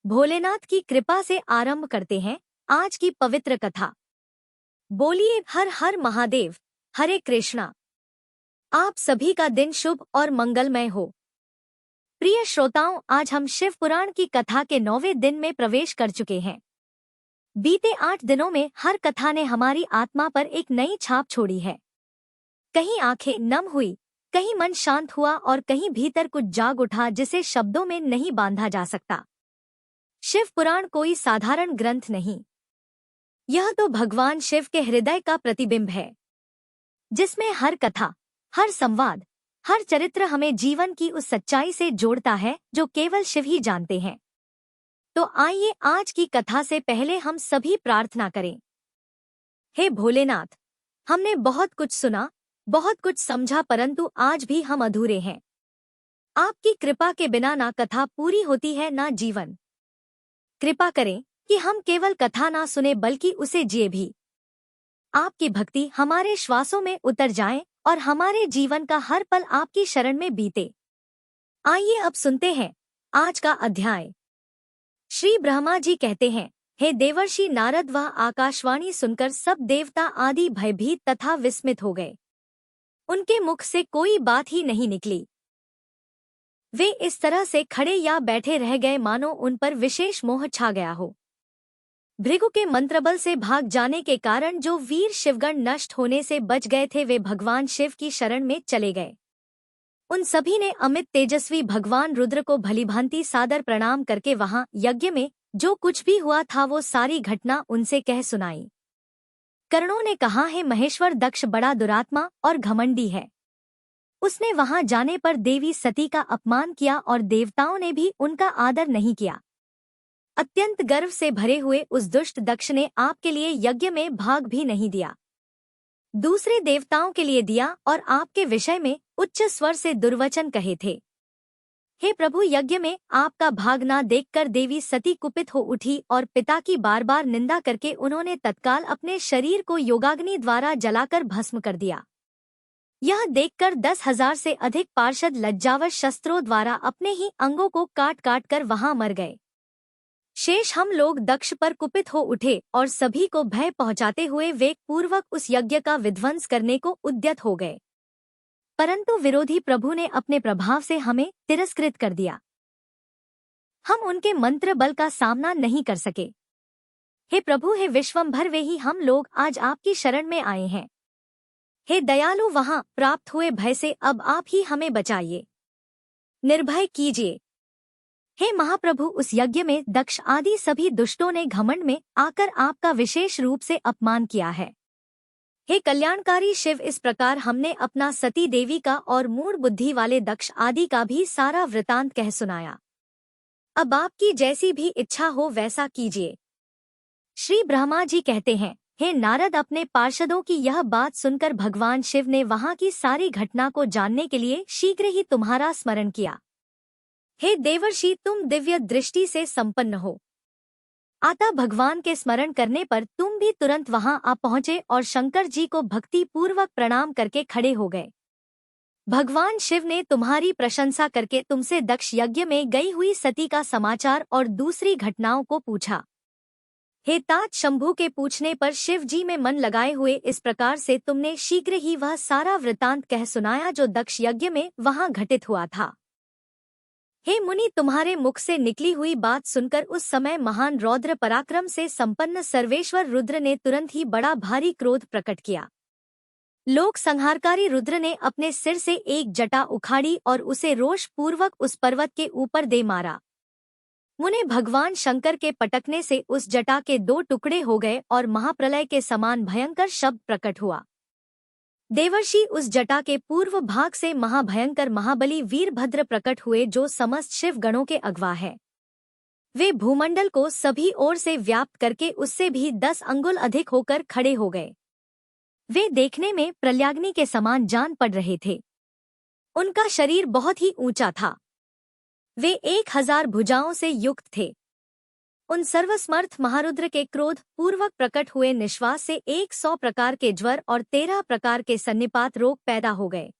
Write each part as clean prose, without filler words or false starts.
भोलेनाथ की कृपा से आरंभ करते हैं आज की पवित्र कथा। बोलिए हर हर महादेव, हरे कृष्णा। आप सभी का दिन शुभ और मंगलमय हो। प्रिय श्रोताओं, आज हम शिव पुराण की कथा के 9वें दिन में प्रवेश कर चुके हैं। बीते 8 दिनों में हर कथा ने हमारी आत्मा पर एक नई छाप छोड़ी है। कहीं आंखें नम हुई, कहीं मन शांत हुआ और कहीं भीतर कुछ जाग उठा जिसे शब्दों में नहीं बांधा जा सकता। शिव पुराण कोई साधारण ग्रंथ नहीं, यह तो भगवान शिव के हृदय का प्रतिबिंब है, जिसमें हर कथा, हर संवाद, हर चरित्र हमें जीवन की उस सच्चाई से जोड़ता है जो केवल शिव ही जानते हैं। तो आइए आज की कथा से पहले हम सभी प्रार्थना करें। हे भोलेनाथ, हमने बहुत कुछ सुना, बहुत कुछ समझा, परंतु आज भी हम अधूरे हैं। आपकी कृपा के बिना ना कथा पूरी होती है ना जीवन। कृपा करें कि हम केवल कथा ना सुने बल्कि उसे जिए भी। आपकी भक्ति हमारे श्वासों में उतर जाए और हमारे जीवन का हर पल आपकी शरण में बीते। आइए अब सुनते हैं आज का अध्याय। श्री ब्रह्मा जी कहते हैं, हे देवर्षि नारद, वह आकाशवाणी सुनकर सब देवता आदि भयभीत तथा विस्मित हो गए। उनके मुख से कोई बात ही नहीं निकली। वे इस तरह से खड़े या बैठे रह गए मानो उन पर विशेष मोह छा गया हो। भृगु के मंत्रबल से भाग जाने के कारण जो वीर शिवगण नष्ट होने से बच गए थे, वे भगवान शिव की शरण में चले गए। उन सभी ने अमित तेजस्वी भगवान रुद्र को भलीभांति सादर प्रणाम करके वहां यज्ञ में जो कुछ भी हुआ था वो सारी घटना उनसे कह सुनाई। कर्णों ने कहा, है महेश्वर दक्ष बड़ा दुरात्मा और घमंडी है। उसने वहां जाने पर देवी सती का अपमान किया और देवताओं ने भी उनका आदर नहीं किया। अत्यंत गर्व से भरे हुए उस दुष्ट दक्ष ने आपके लिए यज्ञ में भाग भी नहीं दिया, दूसरे देवताओं के लिए दिया और आपके विषय में उच्च स्वर से दुर्वचन कहे थे। हे प्रभु, यज्ञ में आपका भाग ना देखकर देवी सती कुपित हो उठी और पिता की बार बार निंदा करके उन्होंने तत्काल अपने शरीर को योगाग्नि द्वारा जलाकर भस्म कर दिया। यह देखकर 10,000 से अधिक पार्षद लज्जावश शस्त्रों द्वारा अपने ही अंगों को काट काट कर वहां मर गए। शेष हम लोग दक्ष पर कुपित हो उठे और सभी को भय पहुंचाते हुए वेग पूर्वक उस यज्ञ का विध्वंस करने को उद्यत हो गए, परंतु विरोधी प्रभु ने अपने प्रभाव से हमें तिरस्कृत कर दिया। हम उनके मंत्र बल का सामना नहीं कर सके। हे प्रभु, हे विश्वंभर, वे ही हम लोग आज आपकी शरण में आए हैं। हे दयालु, वहां प्राप्त हुए भय से अब आप ही हमें बचाइए, निर्भय कीजिए। हे महाप्रभु, उस यज्ञ में दक्ष आदि सभी दुष्टों ने घमंड में आकर आपका विशेष रूप से अपमान किया है। हे कल्याणकारी शिव, इस प्रकार हमने अपना सती देवी का और मूढ़ बुद्धि वाले दक्ष आदि का भी सारा वृतांत कह सुनाया। अब आपकी जैसी भी इच्छा हो वैसा कीजिए। श्री ब्रह्मा जी कहते हैं, हे नारद, अपने पार्षदों की यह बात सुनकर भगवान शिव ने वहां की सारी घटना को जानने के लिए शीघ्र ही तुम्हारा स्मरण किया। हे देवर्षि, तुम दिव्य दृष्टि से संपन्न हो, अतः भगवान के स्मरण करने पर तुम भी तुरंत वहां आ पहुंचे और शंकर जी को भक्ति पूर्वक प्रणाम करके खड़े हो गए। भगवान शिव ने तुम्हारी प्रशंसा करके तुमसे दक्ष यज्ञ में गई हुई सती का समाचार और दूसरी घटनाओं को पूछा। हे तात, शंभु के पूछने पर शिव जी में मन लगाए हुए इस प्रकार से तुमने शीघ्र ही वह सारा वृतांत कह सुनाया जो दक्ष यज्ञ में वहां घटित हुआ था। हे मुनि, तुम्हारे मुख से निकली हुई बात सुनकर उस समय महान रौद्र पराक्रम से संपन्न सर्वेश्वर रुद्र ने तुरंत ही बड़ा भारी क्रोध प्रकट किया। लोक संहारकारी रुद्र ने अपने सिर से एक जटा उखाड़ी और उसे रोष पूर्वक उस पर्वत के ऊपर दे मारा। मुने भगवान शंकर के पटकने से उस जटा के 2 टुकड़े हो गए और महाप्रलय के समान भयंकर शब्द प्रकट हुआ। देवर्षि, उस जटा के पूर्व भाग से महाभयंकर महाबली वीरभद्र प्रकट हुए जो समस्त शिव गणों के अगवा है। वे भूमंडल को सभी ओर से व्याप्त करके उससे भी 10 अंगुल अधिक होकर खड़े हो गए। वे देखने में प्रलयाग्नि के समान जान पड़ रहे थे। उनका शरीर बहुत ही ऊंचा था। वे 1000 भुजाओं से युक्त थे। उन सर्वसमर्थ महारुद्र के क्रोध पूर्वक प्रकट हुए निश्वास से 100 प्रकार के ज्वर और 13 प्रकार के सन्निपात रोग पैदा हो गए।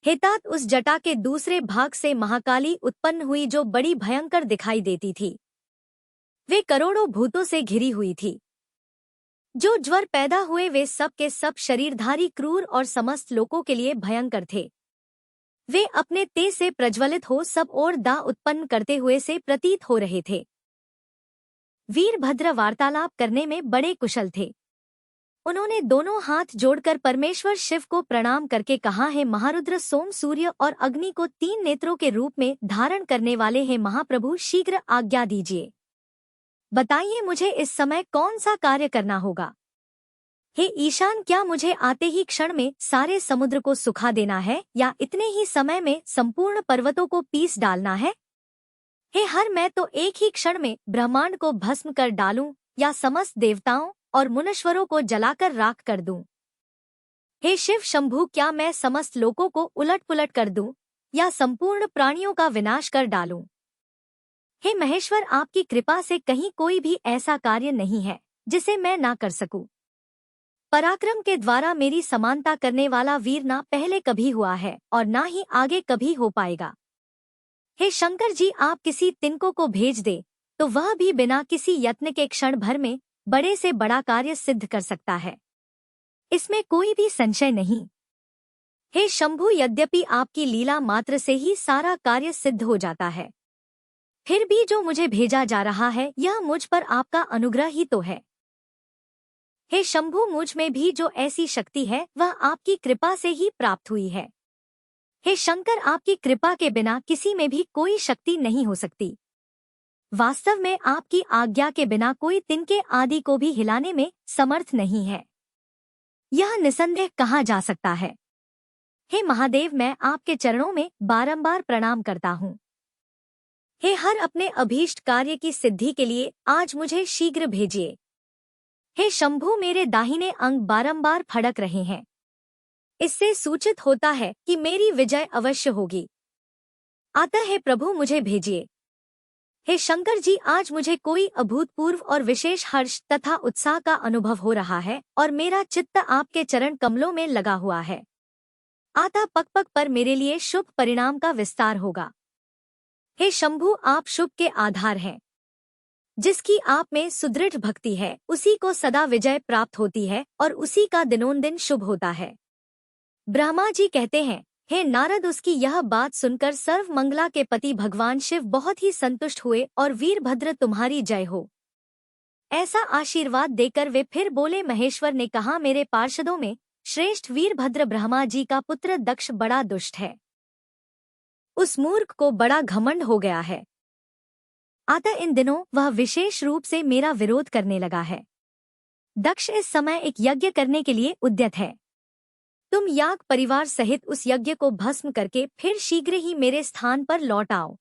हेतात, उस जटा के दूसरे भाग से महाकाली उत्पन्न हुई जो बड़ी भयंकर दिखाई देती थी। वे करोड़ों भूतों से घिरी हुई थी। जो ज्वर पैदा हुए वे सब के सब शरीरधारी, क्रूर और समस्त लोगों के लिए भयंकर थे। वे अपने तेज से प्रज्वलित हो सब और दाह उत्पन्न करते हुए से प्रतीत हो रहे थे। वीरभद्र वार्तालाप करने में बड़े कुशल थे। उन्होंने दोनों हाथ जोड़कर परमेश्वर शिव को प्रणाम करके कहा, है महारुद्र, सोम, सूर्य और अग्नि को 3 नेत्रों के रूप में धारण करने वाले हैं महाप्रभु, शीघ्र आज्ञा दीजिए। बताइए मुझे इस समय कौन सा कार्य करना होगा। हे ईशान, क्या मुझे आते ही क्षण में सारे समुद्र को सुखा देना है या इतने ही समय में संपूर्ण पर्वतों को पीस डालना है? हे हर, मैं तो एक ही क्षण में ब्रह्मांड को भस्म कर डालूं या समस्त देवताओं और मुनीश्वरों को जलाकर राख कर दूं? हे शिव शंभु, क्या मैं समस्त लोकों को उलट पुलट कर दूं या संपूर्ण प्राणियों का विनाश कर डालूं? हे महेश्वर, आपकी कृपा से कहीं कोई भी ऐसा कार्य नहीं है जिसे मैं ना कर सकूं। पराक्रम के द्वारा मेरी समानता करने वाला वीर ना पहले कभी हुआ है और ना ही आगे कभी हो पाएगा। हे शंकर जी, आप किसी तिनको को भेज दे तो वह भी बिना किसी यत्न के क्षण भर में बड़े से बड़ा कार्य सिद्ध कर सकता है, इसमें कोई भी संशय नहीं। हे शंभु, यद्यपि आपकी लीला मात्र से ही सारा कार्य सिद्ध हो जाता है, फिर भी जो मुझे भेजा जा रहा है यह मुझ पर आपका अनुग्रह ही तो है। हे शंभु, मुझ में भी जो ऐसी शक्ति है वह आपकी कृपा से ही प्राप्त हुई है। हे शंकर, आपकी कृपा के बिना किसी में भी कोई शक्ति नहीं हो सकती। वास्तव में आपकी आज्ञा के बिना कोई तिनके आदि को भी हिलाने में समर्थ नहीं है, यह निसंदेह कहा जा सकता है। हे महादेव, मैं आपके चरणों में बारंबार प्रणाम करता हूँ। हे हर, अपने अभीष्ट कार्य की सिद्धि के लिए आज मुझे शीघ्र भेजिए। हे शंभु, मेरे दाहिने अंग बारंबार फड़क रहे हैं, इससे सूचित होता है कि मेरी विजय अवश्य होगी। अतः हे प्रभु, मुझे भेजिए। हे शंकर जी, आज मुझे कोई अभूतपूर्व और विशेष हर्ष तथा उत्साह का अनुभव हो रहा है और मेरा चित्त आपके चरण कमलों में लगा हुआ है। आता पग पग पर मेरे लिए शुभ परिणाम का विस्तार होगा। हे शंभु, आप शुभ के आधार हैं। जिसकी आप में सुदृढ़ भक्ति है उसी को सदा विजय प्राप्त होती है और उसी का दिनोंदिन शुभ होता है। ब्रह्मा जी कहते हैं, हे नारद, उसकी यह बात सुनकर सर्व मंगला के पति भगवान शिव बहुत ही संतुष्ट हुए और वीरभद्र तुम्हारी जय हो ऐसा आशीर्वाद देकर वे फिर बोले, महेश्वर ने कहा, मेरे पार्षदों में श्रेष्ठ वीरभद्र ब्रह्मा जी का पुत्र दक्ष बड़ा दुष्ट है। उस मूर्ख को बड़ा घमंड हो गया है, अतः इन दिनों वह विशेष रूप से मेरा विरोध करने लगा है। दक्ष इस समय एक यज्ञ करने के लिए उद्यत है। तुम याग परिवार सहित उस यज्ञ को भस्म करके फिर शीघ्र ही मेरे स्थान पर लौट आओ।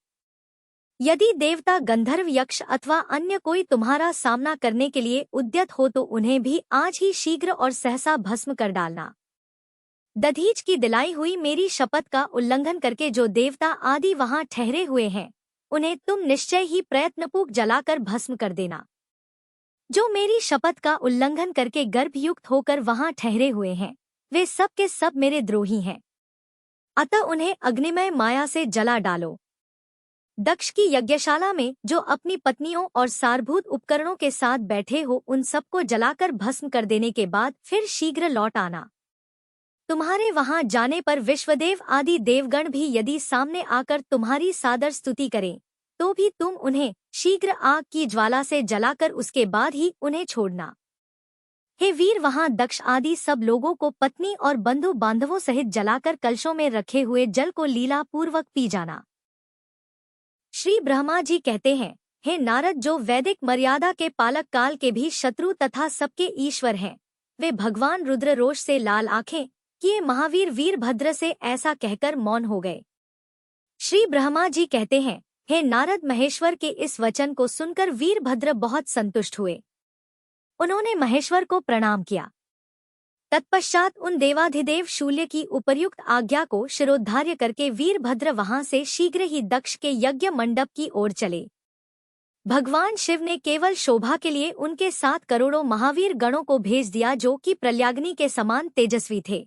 यदि देवता, गंधर्व, यक्ष अथवा अन्य कोई तुम्हारा सामना करने के लिए उद्यत हो तो उन्हें भी आज ही शीघ्र और सहसा भस्म कर डालना। दधीच की दिलाई हुई मेरी शपथ का उल्लंघन करके जो देवता आदि वहां ठहरे हुए हैं उन्हें तुम निश्चय ही प्रयत्नपूर्वक जलाकर भस्म कर देना। जो मेरी शपथ का उल्लंघन करके गर्भयुक्त होकर वहां ठहरे हुए हैं वे सब के सब मेरे द्रोही हैं, अतः उन्हें अग्निमय माया से जला डालो। दक्ष की यज्ञशाला में जो अपनी पत्नियों और सारभूत उपकरणों के साथ बैठे हो उन सबको जलाकर भस्म कर देने के बाद फिर शीघ्र लौट आना। तुम्हारे वहां जाने पर विश्वदेव आदि देवगण भी यदि सामने आकर तुम्हारी सादर स्तुति करें तो भी तुम उन्हें शीघ्र आग की ज्वाला से जलाकर उसके बाद ही उन्हें छोड़ना। हे वीर, वहां दक्ष आदि सब लोगों को पत्नी और बंधु बांधवों सहित जलाकर कलशों में रखे हुए जल को लीला पूर्वक पी जाना। श्री ब्रह्मा जी कहते हैं, हे नारद, जो वैदिक मर्यादा के पालक काल के भी शत्रु तथा सबके ईश्वर हैं वे भगवान रुद्र रोष से लाल आंखें किए महावीर वीरभद्र से ऐसा कहकर मौन हो गए। श्री ब्रह्मा जी कहते हैं, हे नारद, महेश्वर के इस वचन को सुनकर वीरभद्र बहुत संतुष्ट हुए। उन्होंने महेश्वर को प्रणाम किया। तत्पश्चात उन देवाधिदेव शूल्य की उपर्युक्त आज्ञा को शिरोधार्य करके वीरभद्र वहां से शीघ्र ही दक्ष के यज्ञ मंडप की ओर चले। भगवान शिव ने केवल शोभा के लिए उनके 7 करोड़ों महावीर गणों को भेज दिया जो कि प्रल्याग्नि के समान तेजस्वी थे।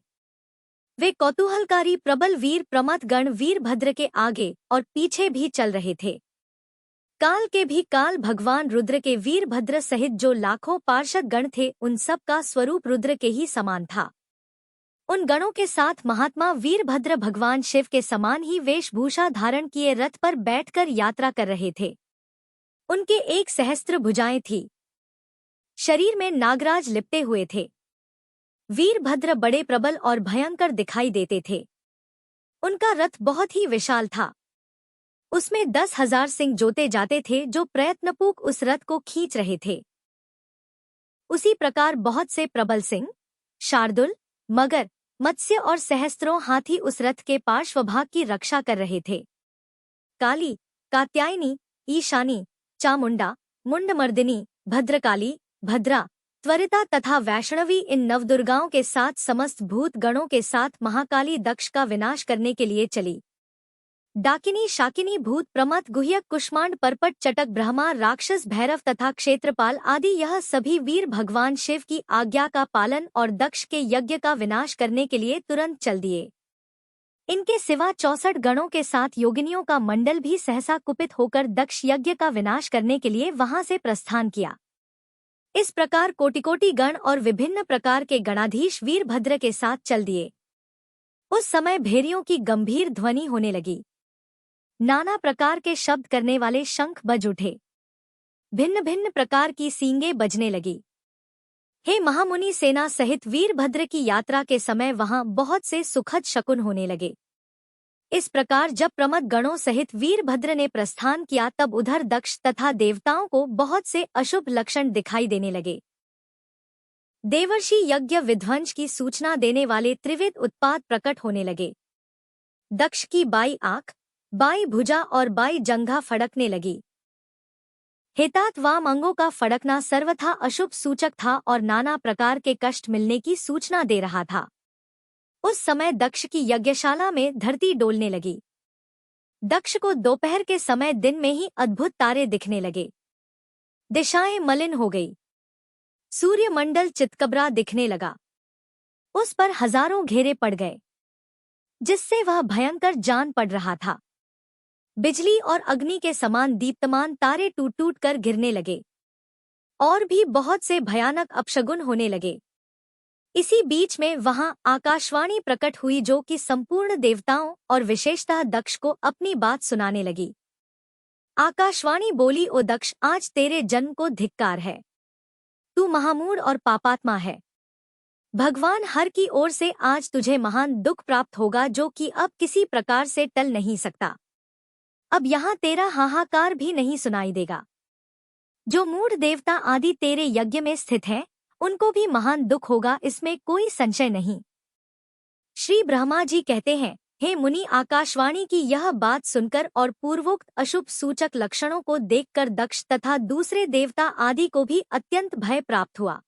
वे कौतूहलकारी प्रबल वीर प्रमथ गण वीरभद्र के आगे और पीछे भी चल रहे थे। काल के भी काल भगवान रुद्र के वीरभद्र सहित जो लाखों पार्षद गण थे उन सब का स्वरूप रुद्र के ही समान था। उन गणों के साथ महात्मा वीरभद्र भगवान शिव के समान ही वेशभूषा धारण किए रथ पर बैठकर यात्रा कर रहे थे। उनके 1 सहस्त्र भुजाएं थी। शरीर में नागराज लिपटे हुए थे। वीरभद्र बड़े प्रबल और भयंकर दिखाई देते थे। उनका रथ बहुत ही विशाल था। उसमें 10,000 सिंह जोते जाते थे जो प्रयत्नपूर्वक उस रथ को खींच रहे थे। उसी प्रकार बहुत से प्रबल सिंह, शार्दुल, मगर, मत्स्य और सहस्त्रों हाथी उस रथ के पार्श्वभाग की रक्षा कर रहे थे। काली, कात्यायनी, ईशानी, चामुंडा, मुंडमर्दिनी, भद्रकाली, भद्रा, त्वरिता तथा वैष्णवी इन नवदुर्गाओं के साथ समस्त भूत गणों के साथ महाकाली दक्ष का विनाश करने के लिए चली। डाकिनी, शाकिनी, भूत, प्रमथ, गुह्यक, कुष्मांड, परपट, चटक, ब्रह्मा, राक्षस, भैरव तथा क्षेत्रपाल आदि यह सभी वीर भगवान शिव की आज्ञा का पालन और दक्ष के यज्ञ का विनाश करने के लिए तुरंत चल दिए। इनके सिवा 64 गणों के साथ योगिनियों का मंडल भी सहसा कुपित होकर दक्ष यज्ञ का विनाश करने के लिए वहां से प्रस्थान किया। इस प्रकार कोटि-कोटि गण और विभिन्न प्रकार के गणाधीश वीरभद्र के साथ चल दिए। उस समय भेरियों की गंभीर ध्वनि होने लगी। नाना प्रकार के शब्द करने वाले शंख बज उठे। भिन्न भिन्न प्रकार की सींगें बजने लगी। हे महामुनि, सेना सहित वीरभद्र की यात्रा के समय वहां बहुत से सुखद शकुन होने लगे। इस प्रकार जब प्रमद गणों सहित वीरभद्र ने प्रस्थान किया तब उधर दक्ष तथा देवताओं को बहुत से अशुभ लक्षण दिखाई देने लगे। देवर्षि यज्ञ विध्वंस की सूचना देने वाले त्रिविध उत्पात प्रकट होने लगे। दक्ष की बाई आंख, बाई भुजा और बाई जंघा फड़कने लगी। हितात वाम अंगों का फड़कना सर्वथा अशुभ सूचक था और नाना प्रकार के कष्ट मिलने की सूचना दे रहा था। उस समय दक्ष की यज्ञशाला में धरती डोलने लगी। दक्ष को दोपहर के समय दिन में ही अद्भुत तारे दिखने लगे। दिशाएं मलिन हो गई। सूर्यमंडल चितकबरा दिखने लगा। उस पर हजारों घेरे पड़ गए, जिससे वह भयंकर जान पड़ रहा था। बिजली और अग्नि के समान दीप्तमान तारे टूट टूट कर गिरने लगे और भी बहुत से भयानक अपशगुन होने लगे। इसी बीच में वहां आकाशवाणी प्रकट हुई जो कि संपूर्ण देवताओं और विशेषतः दक्ष को अपनी बात सुनाने लगी। आकाशवाणी बोली, ओ दक्ष, आज तेरे जन्म को धिक्कार है। तू महामूढ़ और पापात्मा है। भगवान हर की ओर से आज तुझे महान दुख प्राप्त होगा जो कि अब किसी प्रकार से टल नहीं सकता। अब यहाँ तेरा हाहाकार भी नहीं सुनाई देगा। जो मूढ़ देवता आदि तेरे यज्ञ में स्थित हैं, उनको भी महान दुख होगा, इसमें कोई संशय नहीं। श्री ब्रह्मा जी कहते हैं, हे मुनि, आकाशवाणी की यह बात सुनकर और पूर्वोक्त अशुभ सूचक लक्षणों को देखकर दक्ष तथा दूसरे देवता आदि को भी अत्यंत भय प्राप्त हुआ।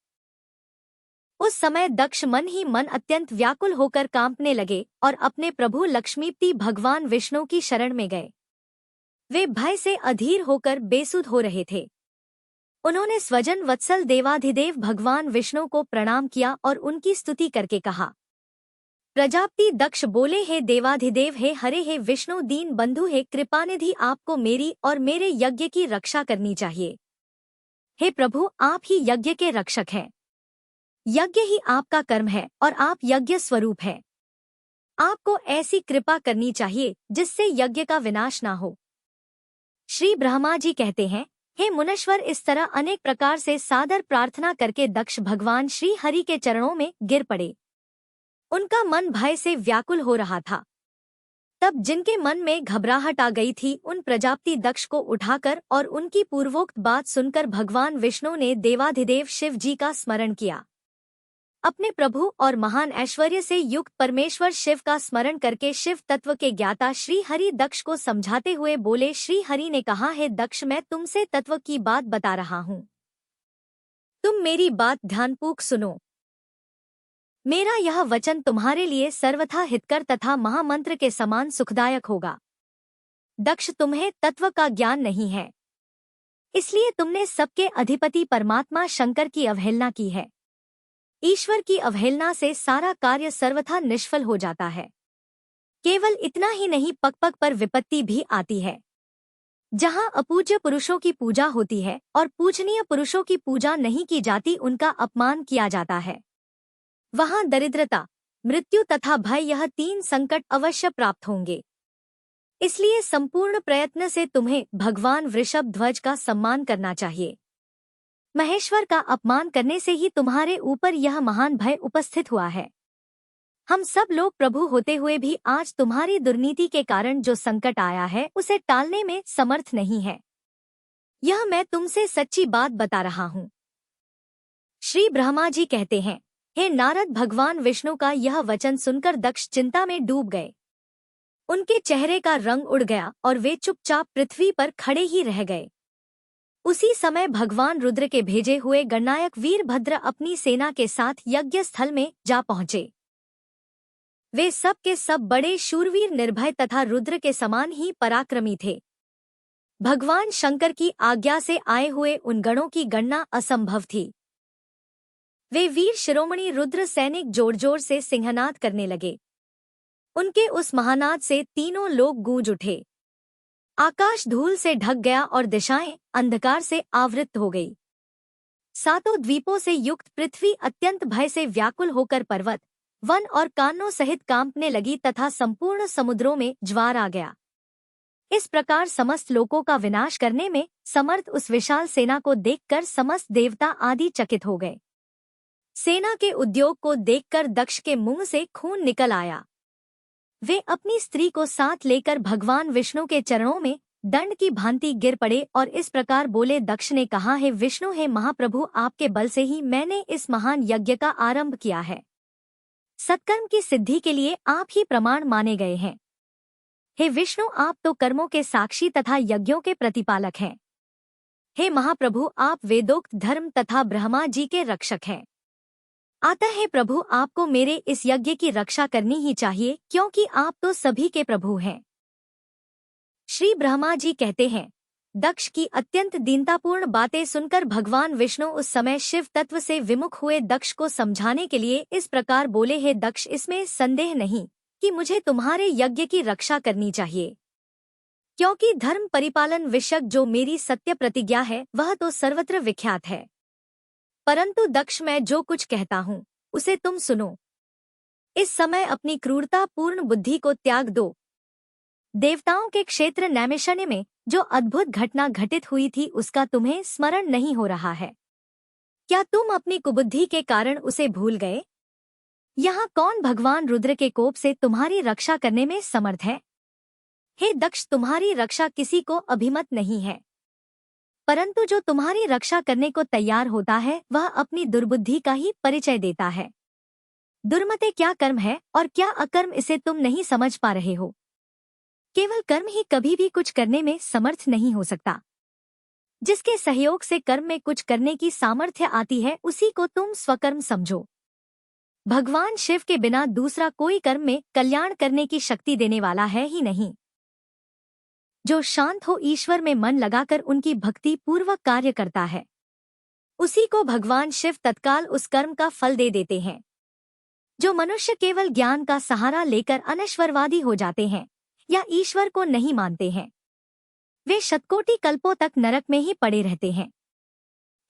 उस समय दक्ष मन ही मन अत्यंत व्याकुल होकर कांपने लगे और अपने प्रभु लक्ष्मीपति भगवान विष्णु की शरण में गए। वे भय से अधीर होकर बेसुध हो रहे थे। उन्होंने स्वजन वत्सल देवाधिदेव भगवान विष्णु को प्रणाम किया और उनकी स्तुति करके कहा। प्रजापति दक्ष बोले, हे देवाधिदेव, हे हरे, हे विष्णु दीन बंधु, हे कृपानिधि, आपको मेरी और मेरे यज्ञ की रक्षा करनी चाहिए। हे प्रभु, आप ही यज्ञ के रक्षक हैं। यज्ञ ही आपका कर्म है और आप यज्ञ स्वरूप है। आपको ऐसी कृपा करनी चाहिए जिससे यज्ञ का विनाश ना हो। श्री ब्रह्मा जी कहते हैं, हे मुनीश्वर, इस तरह अनेक प्रकार से सादर प्रार्थना करके दक्ष भगवान श्री हरि के चरणों में गिर पड़े। उनका मन भय से व्याकुल हो रहा था। तब जिनके मन में घबराहट आ गई थी, उन प्रजापति दक्ष को उठाकर और उनकी पूर्वोक्त बात सुनकर भगवान विष्णु ने देवाधिदेव शिव जी का स्मरण किया। अपने प्रभु और महान ऐश्वर्य से युक्त परमेश्वर शिव का स्मरण करके शिव तत्व के ज्ञाता श्री हरि दक्ष को समझाते हुए बोले। श्री हरि ने कहा, हे दक्ष, मैं तुमसे तत्व की बात बता रहा हूँ। तुम मेरी बात ध्यानपूर्वक सुनो। मेरा यह वचन तुम्हारे लिए सर्वथा हितकर तथा महामंत्र के समान सुखदायक होगा। दक्ष, तुम्हें तत्व का ज्ञान नहीं है, इसलिए तुमने सबके अधिपति परमात्मा शंकर की अवहेलना की है। ईश्वर की अवहेलना से सारा कार्य सर्वथा निष्फल हो जाता है। केवल इतना ही नहीं, पग पग पर विपत्ति भी आती है। जहाँ अपूज्य पुरुषों की पूजा होती है और पूजनीय पुरुषों की पूजा नहीं की जाती, उनका अपमान किया जाता है, वहाँ दरिद्रता, मृत्यु तथा भय, यह 3 संकट अवश्य प्राप्त होंगे। इसलिए संपूर्ण प्रयत्न से तुम्हें भगवान वृषभ ध्वज का सम्मान करना चाहिए। महेश्वर का अपमान करने से ही तुम्हारे ऊपर यह महान भय उपस्थित हुआ है। हम सब लोग प्रभु होते हुए भी आज तुम्हारी दुर्नीति के कारण जो संकट आया है उसे टालने में समर्थ नहीं है। यह मैं तुमसे सच्ची बात बता रहा हूँ। श्री ब्रह्मा जी कहते हैं, हे नारद, भगवान विष्णु का यह वचन सुनकर दक्ष चिंता में डूब गए। उनके चेहरे का रंग उड़ गया और वे चुपचाप पृथ्वी पर खड़े ही रह गए। उसी समय भगवान रुद्र के भेजे हुए गणनायक वीरभद्र अपनी सेना के साथ यज्ञ स्थल में जा पहुंचे। वे सब के सब बड़े शूरवीर, निर्भय तथा रुद्र के समान ही पराक्रमी थे। भगवान शंकर की आज्ञा से आए हुए उन गणों की गणना असंभव थी। वे वीर शिरोमणि रुद्र सैनिक जोर जोर से सिंहनाद करने लगे। उनके उस महानाद से तीनों लोग गूंज उठे। आकाश धूल से ढक गया और दिशाएं अंधकार से आवृत हो गई। सातों द्वीपों से युक्त पृथ्वी अत्यंत भय से व्याकुल होकर पर्वत, वन और कानों सहित कांपने लगी तथा संपूर्ण समुद्रों में ज्वार आ गया। इस प्रकार समस्त लोकों का विनाश करने में समर्थ उस विशाल सेना को देखकर समस्त देवता आदि चकित हो गए। सेना के उद्योग को देखकर दक्ष के मुंह से खून निकल आया। वे अपनी स्त्री को साथ लेकर भगवान विष्णु के चरणों में दंड की भांति गिर पड़े और इस प्रकार बोले, दक्ष ने कहा, हे विष्णु, हे महाप्रभु, आपके बल से ही मैंने इस महान यज्ञ का आरंभ किया है। सत्कर्म की सिद्धि के लिए आप ही प्रमाण माने गए हैं। हे विष्णु, आप तो कर्मों के साक्षी तथा यज्ञों के प्रतिपालक हैं। हे महाप्रभु, आप वेदोक्त धर्म तथा ब्रह्मा जी के रक्षक हैं। अतः हे प्रभु, आपको मेरे इस यज्ञ की रक्षा करनी ही चाहिए, क्योंकि आप तो सभी के प्रभु हैं। श्री ब्रह्मा जी कहते हैं, दक्ष की अत्यंत दीनतापूर्ण बातें सुनकर भगवान विष्णु उस समय शिव तत्व से विमुख हुए दक्ष को समझाने के लिए इस प्रकार बोले, हे दक्ष, इसमें संदेह नहीं कि मुझे तुम्हारे यज्ञ की रक्षा करनी चाहिए, क्योंकि धर्म परिपालन विषयक जो मेरी सत्य प्रतिज्ञा है वह तो सर्वत्र विख्यात है। परंतु दक्ष, मैं जो कुछ कहता हूँ उसे तुम सुनो। इस समय अपनी क्रूरता पूर्ण बुद्धि को त्याग दो। देवताओं के क्षेत्र नैमिषण्य में जो अद्भुत घटना घटित हुई थी उसका तुम्हें स्मरण नहीं हो रहा है। क्या तुम अपनी कुबुद्धि के कारण उसे भूल गए? यहाँ कौन भगवान रुद्र के कोप से तुम्हारी रक्षा करने में समर्थ है? हे दक्ष, तुम्हारी रक्षा किसी को अभिमत नहीं है, परंतु जो तुम्हारी रक्षा करने को तैयार होता है वह अपनी दुर्बुद्धि का ही परिचय देता है। दुर्मते, क्या कर्म है और क्या अकर्म, इसे तुम नहीं समझ पा रहे हो। केवल कर्म ही कभी भी कुछ करने में समर्थ नहीं हो सकता। जिसके सहयोग से कर्म में कुछ करने की सामर्थ्य आती है उसी को तुम स्वकर्म समझो। भगवान शिव के बिना दूसरा कोई कर्म में कल्याण करने की शक्ति देने वाला है ही नहीं। जो शांत हो ईश्वर में मन लगाकर उनकी भक्ति पूर्वक कार्य करता है, उसी को भगवान शिव तत्काल उस कर्म का फल दे देते हैं। जो मनुष्य केवल ज्ञान का सहारा लेकर अनश्वरवादी हो जाते हैं या ईश्वर को नहीं मानते हैं, वे शतकोटि कल्पों तक नरक में ही पड़े रहते हैं।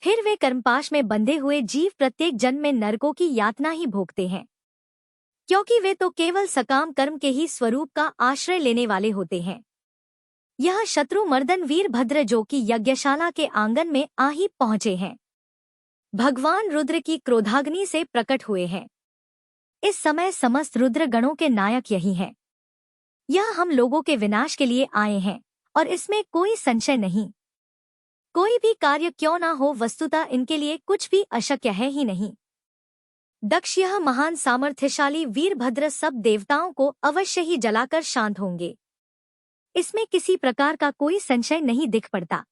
फिर वे कर्मपाश में बंधे हुए जीव प्रत्येक जन्म में नरकों की यातना ही भोगते हैं, क्योंकि वे तो केवल सकाम कर्म के ही स्वरूप का आश्रय लेने वाले होते हैं। यह शत्रु मर्दन वीरभद्र जो कि यज्ञशाला के आंगन में आ ही पहुंचे हैं, भगवान रुद्र की क्रोधाग्नि से प्रकट हुए हैं। इस समय समस्त रुद्र गणों के नायक यही हैं। यह हम लोगों के विनाश के लिए आए हैं और इसमें कोई संशय नहीं। कोई भी कार्य क्यों ना हो, वस्तुतः इनके लिए कुछ भी अशक्य है ही नहीं। दक्ष, यह महान सामर्थ्यशाली वीरभद्र सब देवताओं को अवश्य ही जलाकर शांत होंगे, इसमें किसी प्रकार का कोई संशय नहीं दिख पड़ता।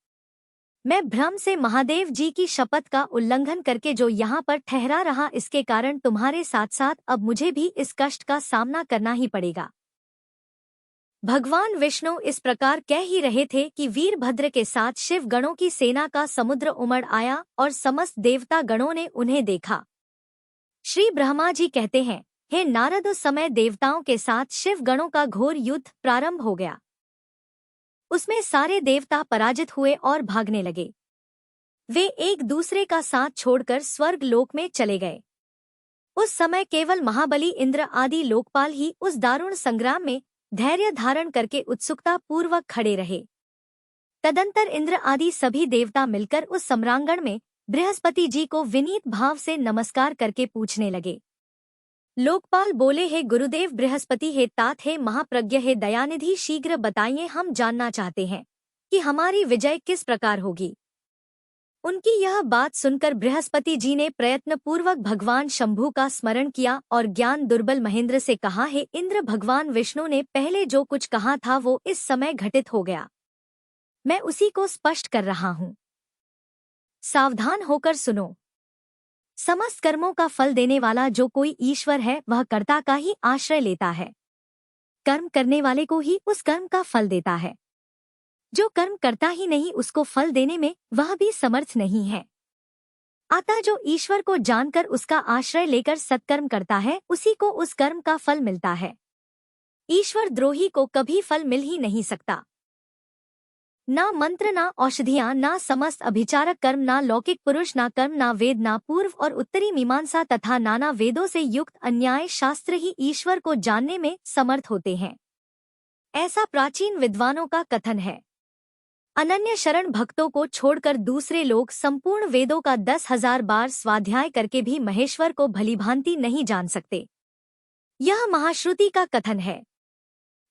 मैं भ्रम से महादेव जी की शपथ का उल्लंघन करके जो यहाँ पर ठहरा रहा, इसके कारण तुम्हारे साथ साथ अब मुझे भी इस कष्ट का सामना करना ही पड़ेगा। भगवान विष्णु इस प्रकार कह ही रहे थे कि वीरभद्र के साथ शिव गणों की सेना का समुद्र उमड़ आया और समस्त देवता गणों ने उन्हें देखा। श्री ब्रह्मा जी कहते हैं, हे नारद, उस समय देवताओं के साथ शिव गणों का घोर युद्ध प्रारंभ हो गया। उसमें सारे देवता पराजित हुए और भागने लगे। वे एक दूसरे का साथ छोड़कर स्वर्ग लोक में चले गए। उस समय केवल महाबली इंद्र आदि लोकपाल ही उस दारुण संग्राम में धैर्य धारण करके उत्सुकता पूर्वक खड़े रहे। तदंतर इंद्र आदि सभी देवता मिलकर उस सम्रांगण में बृहस्पति जी को विनीत भाव से नमस्कार करके पूछने लगे। लोकपाल बोले, हे गुरुदेव बृहस्पति, हे तात, हे महाप्रज्ञ, हे दयानिधि, शीघ्र बताइए, हम जानना चाहते हैं कि हमारी विजय किस प्रकार होगी। उनकी यह बात सुनकर बृहस्पति जी ने प्रयत्न पूर्वक भगवान शंभु का स्मरण किया और ज्ञान दुर्बल महेंद्र से कहा, हे इंद्र, भगवान विष्णु ने पहले जो कुछ कहा था वो इस समय घटित हो गया। मैं उसी को स्पष्ट कर रहा हूँ। सावधान होकर सुनो। समस्त कर्मों का फल देने वाला जो कोई ईश्वर है वह कर्ता का ही आश्रय लेता है। कर्म करने वाले को ही उस कर्म का फल देता है। जो कर्म करता ही नहीं उसको फल देने में वह भी समर्थ नहीं है। अतः जो ईश्वर को जानकर उसका आश्रय लेकर सत्कर्म करता है उसी को उस कर्म का फल मिलता है। ईश्वर द्रोही को कभी फल मिल ही नहीं सकता। ना मंत्र, ना औषधियां, ना समस्त अभिचारक कर्म, ना लौकिक पुरुष, ना कर्म, ना वेद, ना पूर्व और उत्तरी मीमांसा तथा नाना वेदों से युक्त अन्याय शास्त्र ही ईश्वर को जानने में समर्थ होते हैं। ऐसा प्राचीन विद्वानों का कथन है। अनन्य शरण भक्तों को छोड़कर दूसरे लोग संपूर्ण वेदों का 10,000 बार स्वाध्याय करके भी महेश्वर को भलीभांति नहीं जान सकते। यह महाश्रुति का कथन है।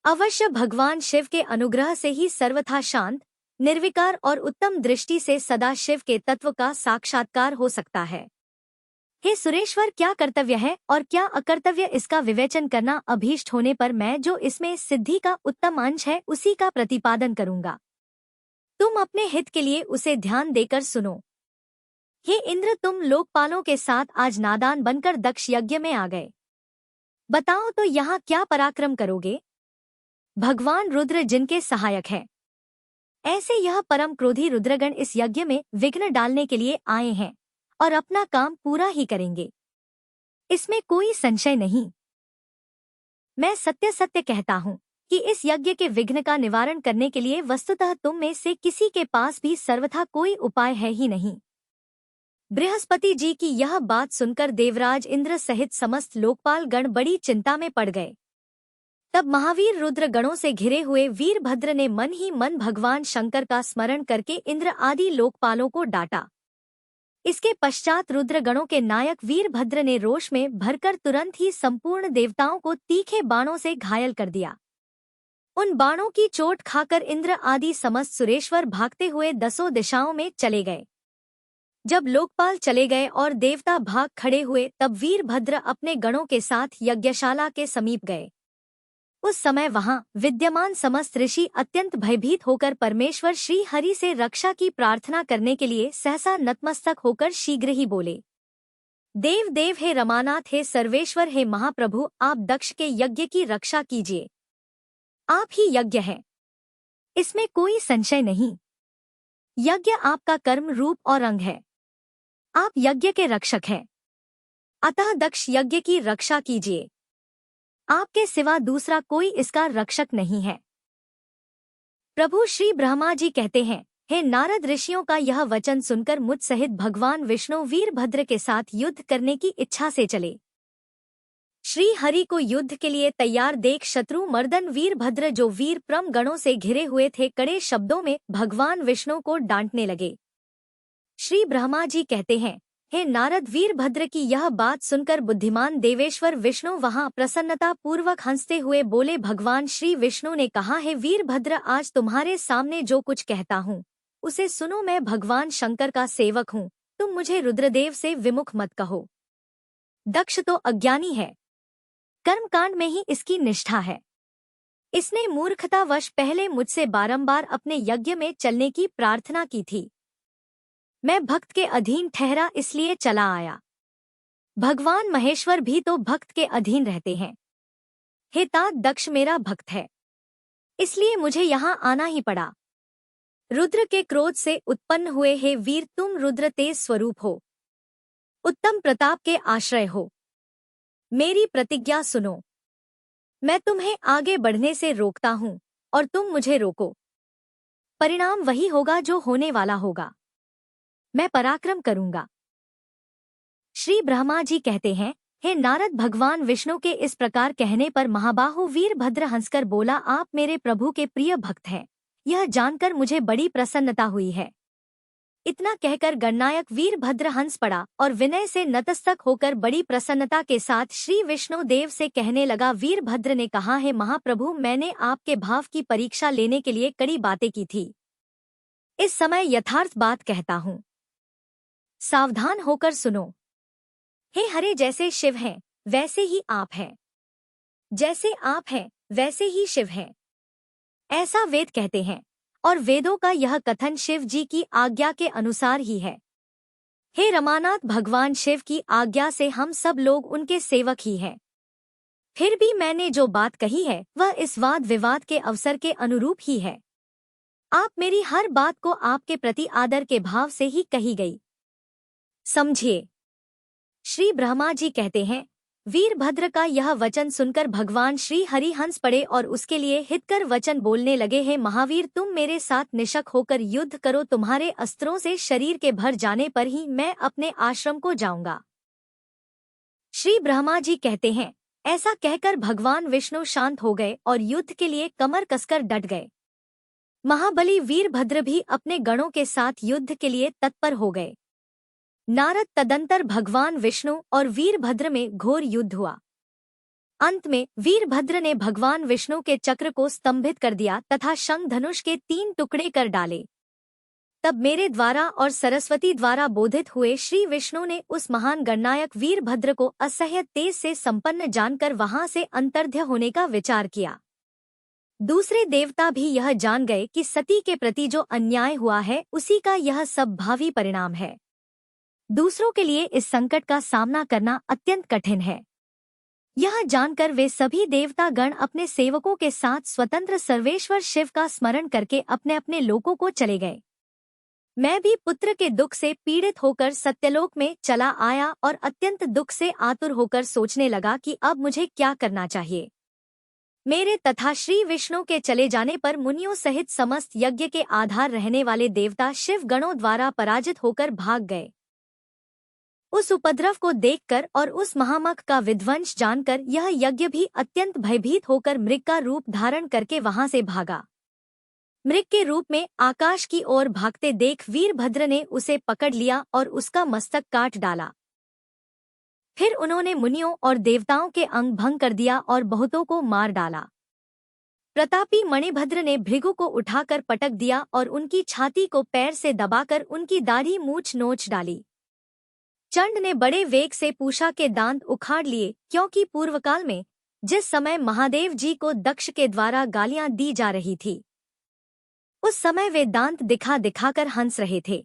अवश्य भगवान शिव के अनुग्रह से ही सर्वथा शांत, निर्विकार और उत्तम दृष्टि से सदा शिव के तत्व का साक्षात्कार हो सकता है। हे सुरेश्वर, क्या कर्तव्य है और क्या अकर्तव्य इसका विवेचन करना अभीष्ट होने पर मैं जो इसमें सिद्धि का उत्तम अंश है उसी का प्रतिपादन करूंगा। तुम अपने हित के लिए उसे ध्यान देकर सुनो। हे इंद्र, तुम लोकपालों के साथ आज नादान बनकर दक्ष यज्ञ में आ गए। बताओ तो यहाँ क्या पराक्रम करोगे। भगवान रुद्र जिनके सहायक हैं, ऐसे यह परम क्रोधी रुद्रगण इस यज्ञ में विघ्न डालने के लिए आए हैं और अपना काम पूरा ही करेंगे, इसमें कोई संशय नहीं। मैं सत्य सत्य कहता हूँ कि इस यज्ञ के विघ्न का निवारण करने के लिए वस्तुतः तुम में से किसी के पास भी सर्वथा कोई उपाय है ही नहीं। बृहस्पति जी की यह बात सुनकर देवराज इंद्र सहित समस्त लोकपाल गण बड़ी चिंता में पड़ गए। तब महावीर रुद्र गणों से घिरे हुए वीरभद्र ने मन ही मन भगवान शंकर का स्मरण करके इंद्र आदि लोकपालों को डांटा। इसके पश्चात रुद्र गणों के नायक वीरभद्र ने रोष में भरकर तुरंत ही संपूर्ण देवताओं को तीखे बाणों से घायल कर दिया। उन बाणों की चोट खाकर इंद्र आदि समस्त सुरेश्वर भागते हुए 10 दिशाओं में चले गए। जब लोकपाल चले गए और देवता भाग खड़े हुए तब वीरभद्र अपने गणों के साथ यज्ञशाला के समीप गए। उस समय वहां विद्यमान समस्त ऋषि अत्यंत भयभीत होकर परमेश्वर श्री हरि से रक्षा की प्रार्थना करने के लिए सहसा नतमस्तक होकर शीघ्र ही बोले, देव देव, हे रमानाथ, हे सर्वेश्वर, हे महाप्रभु, आप दक्ष के यज्ञ की रक्षा कीजिए। आप ही यज्ञ हैं, इसमें कोई संशय नहीं। यज्ञ आपका कर्म रूप और अंग है। आप यज्ञ के रक्षक हैं, अतः दक्ष यज्ञ की रक्षा कीजिए। आपके सिवा दूसरा कोई इसका रक्षक नहीं है। प्रभु श्री ब्रह्मा जी कहते हैं, हे नारद, ऋषियों का यह वचन सुनकर मुझ सहित भगवान विष्णु वीरभद्र के साथ युद्ध करने की इच्छा से चले। श्री हरि को युद्ध के लिए तैयार देख शत्रु मर्दन वीरभद्र, जो वीर प्रम गणों से घिरे हुए थे, कड़े शब्दों में भगवान विष्णु को डांटने लगे। श्री ब्रह्मा जी कहते हैं, हे नारद, वीरभद्र की यह बात सुनकर बुद्धिमान देवेश्वर विष्णु वहां प्रसन्नता पूर्वक हंसते हुए बोले। भगवान श्री विष्णु ने कहा, हे वीरभद्र, आज तुम्हारे सामने जो कुछ कहता हूँ उसे सुनो। मैं भगवान शंकर का सेवक हूँ, तुम मुझे रुद्रदेव से विमुख मत कहो। दक्ष तो अज्ञानी है, कर्मकांड में ही इसकी निष्ठा है। इसने मूर्खतावश पहले मुझसे बारंबार अपने यज्ञ में चलने की प्रार्थना की थी। मैं भक्त के अधीन ठहरा इसलिए चला आया। भगवान महेश्वर भी तो भक्त के अधीन रहते हैं। हे तात, दक्ष मेरा भक्त है, इसलिए मुझे यहाँ आना ही पड़ा। रुद्र के क्रोध से उत्पन्न हुए हे वीर, तुम रुद्र तेज स्वरूप हो, उत्तम प्रताप के आश्रय हो। मेरी प्रतिज्ञा सुनो। मैं तुम्हें आगे बढ़ने से रोकता हूँ और तुम मुझे रोको। परिणाम वही होगा जो होने वाला होगा। मैं पराक्रम करूंगा। श्री ब्रह्मा जी कहते हैं, हे नारद, भगवान विष्णु के इस प्रकार कहने पर महाबाहु वीरभद्र हंसकर बोला, आप मेरे प्रभु के प्रिय भक्त हैं, यह जानकर मुझे बड़ी प्रसन्नता हुई है। इतना कहकर गणनायक वीरभद्र हंस पड़ा और विनय से नतमस्तक होकर बड़ी प्रसन्नता के साथ श्री विष्णु देव से कहने लगा। वीरभद्र ने कहा, है महाप्रभु, मैंने आपके भाव की परीक्षा लेने के लिए कड़ी बातें की थी। इस समय यथार्थ बात कहता हूँ, सावधान होकर सुनो। हे हरे, जैसे शिव हैं वैसे ही आप हैं, जैसे आप हैं वैसे ही शिव हैं, ऐसा वेद कहते हैं और वेदों का यह कथन शिव जी की आज्ञा के अनुसार ही है। हे रमानाथ, भगवान शिव की आज्ञा से हम सब लोग उनके सेवक ही हैं। फिर भी मैंने जो बात कही है वह इस वाद विवाद के अवसर के अनुरूप ही है। आप मेरी हर बात को आपके प्रति आदर के भाव से ही कही गई, समझिए। श्री ब्रह्मा जी कहते हैं, वीरभद्र का यह वचन सुनकर भगवान श्री हरि हंस पड़े और उसके लिए हितकर वचन बोलने लगे। हे महावीर, तुम मेरे साथ निशक होकर युद्ध करो, तुम्हारे अस्त्रों से शरीर के भर जाने पर ही मैं अपने आश्रम को जाऊंगा। श्री ब्रह्मा जी कहते हैं, ऐसा कहकर भगवान विष्णु शांत हो गए और युद्ध के लिए कमर कसकर डट गए। महाबली वीरभद्र भी अपने गणों के साथ युद्ध के लिए तत्पर हो गए। नारद तदंतर भगवान विष्णु और वीरभद्र में घोर युद्ध हुआ। अंत में वीरभद्र ने भगवान विष्णु के चक्र को स्तंभित कर दिया तथा शंख धनुष के 3 टुकड़े कर डाले। तब मेरे द्वारा और सरस्वती द्वारा बोधित हुए श्री विष्णु ने उस महान गणनायक वीरभद्र को असह्य तेज से संपन्न जानकर वहां से अंतर्ध्य होने का विचार किया। दूसरे देवता भी यह जान गए कि सती के प्रति जो अन्याय हुआ है उसी का यह सब भावी परिणाम है। दूसरों के लिए इस संकट का सामना करना अत्यंत कठिन है। यह जानकर वे सभी देवता गण अपने सेवकों के साथ स्वतंत्र सर्वेश्वर शिव का स्मरण करके अपने अपने लोकों को चले गए। मैं भी पुत्र के दुख से पीड़ित होकर सत्यलोक में चला आया और अत्यंत दुख से आतुर होकर सोचने लगा कि अब मुझे क्या करना चाहिए। मेरे तथा श्री विष्णु के चले जाने पर मुनियों सहित समस्त यज्ञ के आधार रहने वाले देवता शिव गणों द्वारा पराजित होकर भाग गए। उस उपद्रव को देखकर और उस महामख का विध्वंस जानकर यह यज्ञ भी अत्यंत भयभीत होकर मृग का रूप धारण करके वहां से भागा। मृग के रूप में आकाश की ओर भागते देख वीरभद्र ने उसे पकड़ लिया और उसका मस्तक काट डाला। फिर उन्होंने मुनियों और देवताओं के अंग भंग कर दिया और बहुतों को मार डाला। प्रतापी मणिभद्र ने भृगु को उठाकर पटक दिया और उनकी छाती को पैर से दबाकर उनकी दाढ़ी मूछ नोच डाली। चंड ने बड़े वेग से पूषा के दांत उखाड़ लिए, क्योंकि पूर्वकाल में जिस समय महादेव जी को दक्ष के द्वारा गालियां दी जा रही थी उस समय वे दांत दिखा दिखाकर हंस रहे थे।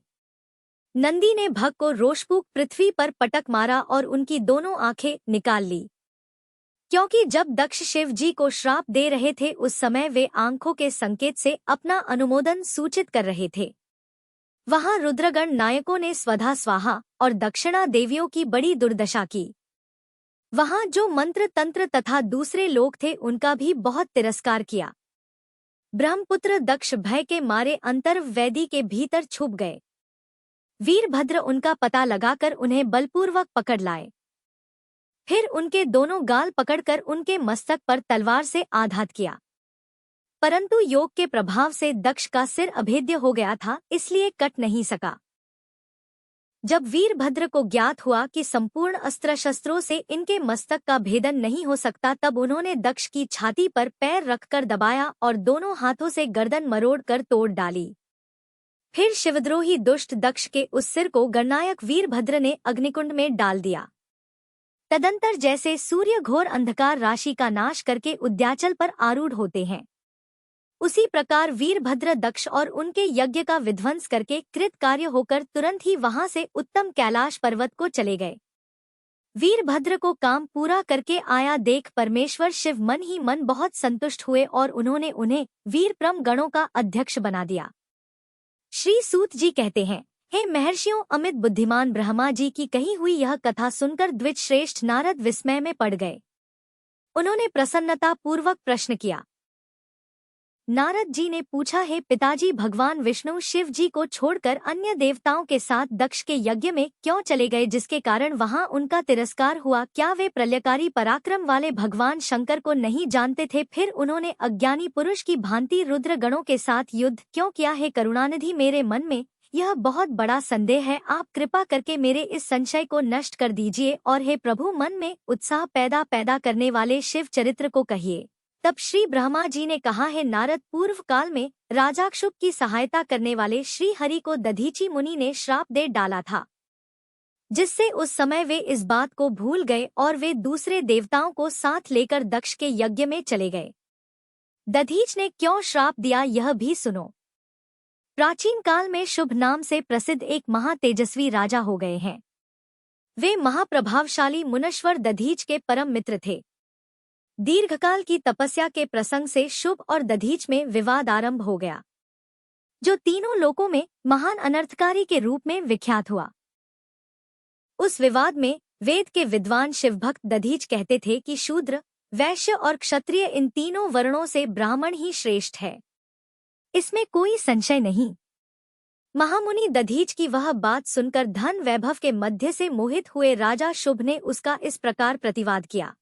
नंदी ने भग को रोषपूक पृथ्वी पर पटक मारा और उनकी दोनों आंखें निकाल ली, क्योंकि जब दक्ष शिव जी को श्राप दे रहे थे उस समय वे आंखों के संकेत से अपना अनुमोदन सूचित कर रहे थे। वहां रुद्रगण नायकों ने स्वधा स्वाहा और दक्षिणा देवियों की बड़ी दुर्दशा की। वहां जो मंत्र तंत्र तथा दूसरे लोग थे उनका भी बहुत तिरस्कार किया। ब्रह्मपुत्र दक्ष भय के मारे अंतर्व वेदी के भीतर छुप गए। वीरभद्र उनका पता लगाकर उन्हें बलपूर्वक पकड़ लाए। फिर उनके दोनों गाल पकड़कर उनके मस्तक पर तलवार से आघात किया, परंतु योग के प्रभाव से दक्ष का सिर अभेद्य हो गया था, इसलिए कट नहीं सका। जब वीरभद्र को ज्ञात हुआ कि संपूर्ण अस्त्र शस्त्रों से इनके मस्तक का भेदन नहीं हो सकता, तब उन्होंने दक्ष की छाती पर पैर रखकर दबाया और दोनों हाथों से गर्दन मरोड़कर तोड़ डाली। फिर शिवद्रोही दुष्ट दक्ष के उस सिर को गणनायक वीरभद्र ने अग्निकुंड में डाल दिया। तदंतर जैसे सूर्य घोर अंधकार राशि का नाश करके उद्याचल पर आरूढ़ होते हैं, उसी प्रकार वीरभद्र दक्ष और उनके यज्ञ का विध्वंस करके कृत कार्य होकर तुरंत ही वहां से उत्तम कैलाश पर्वत को चले गए। वीरभद्र को काम पूरा करके आया देख परमेश्वर शिव मन ही मन बहुत संतुष्ट हुए और उन्होंने उन्हें वीरप्रम गणों का अध्यक्ष बना दिया। श्री सूत जी कहते हैं, हे महर्षियों, अमित बुद्धिमान ब्रह्मा जी की कही हुई यह कथा सुनकर द्विज श्रेष्ठ नारद विस्मय में पड़ गए। उन्होंने प्रसन्नता पूर्वक प्रश्न किया, नारद जी ने पूछा, है पिताजी, भगवान विष्णु शिव जी को छोड़कर अन्य देवताओं के साथ दक्ष के यज्ञ में क्यों चले गए, जिसके कारण वहां उनका तिरस्कार हुआ? क्या वे प्रलयकारी पराक्रम वाले भगवान शंकर को नहीं जानते थे? फिर उन्होंने अज्ञानी पुरुष की भांति रुद्र गणों के साथ युद्ध क्यों किया? है करुणानिधि, मेरे मन में यह बहुत बड़ा संदेह है, आप कृपा करके मेरे इस संशय को नष्ट कर दीजिए और हे प्रभु, मन में उत्साह पैदा करने वाले शिव चरित्र को कहिए। तब श्री ब्रह्मा जी ने कहा, है नारद, पूर्व काल में राजाक्षुभ की सहायता करने वाले श्री हरि को दधीची मुनि ने श्राप दे डाला था, जिससे उस समय वे इस बात को भूल गए और वे दूसरे देवताओं को साथ लेकर दक्ष के यज्ञ में चले गए। दधीच ने क्यों श्राप दिया, यह भी सुनो। प्राचीन काल में शुभ नाम से प्रसिद्ध एक महातेजस्वी राजा हो गए हैं। वे महाप्रभावशाली मुनीश्वर दधीच के परम मित्र थे। दीर्घकाल की तपस्या के प्रसंग से शुभ और दधीच में विवाद आरंभ हो गया, जो तीनों लोकों में महान अनर्थकारी के रूप में विख्यात हुआ। उस विवाद में वेद के विद्वान शिवभक्त दधीच कहते थे कि शूद्र, वैश्य और क्षत्रिय, इन तीनों वर्णों से ब्राह्मण ही श्रेष्ठ है, इसमें कोई संशय नहीं। महामुनि दधीच की वह बात सुनकर धन वैभव के मध्य से मोहित हुए राजा शुभ ने उसका इस प्रकार प्रतिवाद किया।